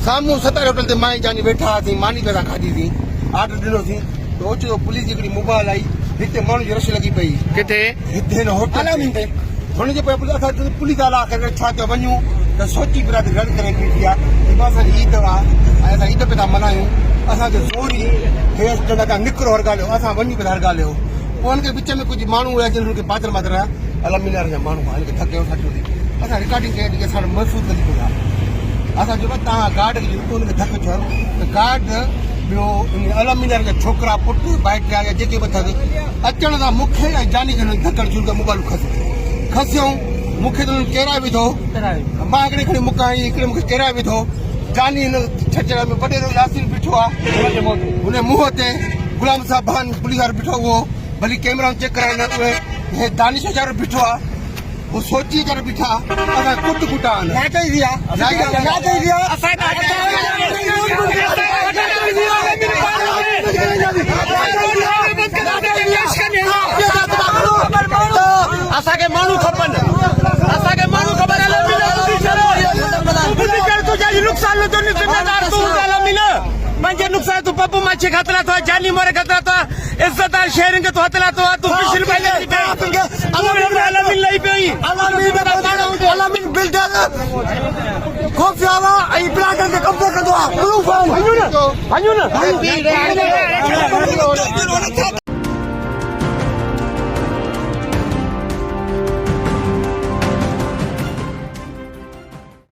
सामू सतारे hotel ते माई जानी बैठा थी मानी पैसा खाधी थी आर्डर दिनो थी तो ओचो पुलिस जी मोबाइल आई हिते माण्हू जी रश लगी पई किथे हिते होटल ते हुन जे पोइ असां पुलिस वारा करे छा थियो वञूं त सोची पिया गॾु करे बीठी आहे असांजी ईद आहे ऐं असां ईद पिया था मल्हायूं असांखे ज़ोरी हेठि चवंदा निकिरो हर ॻाल्हियो असां वञी पिया हर ॻाल्हियो पोइ हुनखे विच में कुझु माण्हू हुया जिन हुनखे पात्र मात्र अलमीनार जा माण्हू हिनखे थकियो ठाठो थी असां रिकॉर्डिंग कई असां महसूसु करी पिया असां चयो तव्हां गार्ड खे हुनखे धक थियो त गार्ड ॿियो अलमीनार जा छोकिरा पुट बाइक या जेके बि अथसि अचण सां मूंखे ऐं जानी खे धकड़ शुरू कयो मोबाइल खसियूं मूंखे त हुननि किराए विधो मां हिकिड़े खणी मुकाई हिकिड़े मूंखे किराए विधो जानी हिन छचड़ में वॾेरो यासीन बीठो आहे हुन मुंहं ते गुलाम साहब भान पुलिस वारो बीठो उहो भली कैमरा चेक कराईंदा उहे दानिश वीचारो बीठो आहे वो सोची करे बीठा असां कुट कुटा असांखे माण्हू खपनि असांखे माण्हू खपनि नुक़सान जो ज़िम्मेदार तूं मुंहिंजे नुक़सान तूं पप्पू माछी खतरा तो जानी मोरे खतरा तो इज्जतदार शहर के तो हतला तो तू पिछल पहले अलमीन लई पई अलमीन बिल्डर खूब ज्यादा ऐ प्लाट के कब्जा कर दो प्रूफ है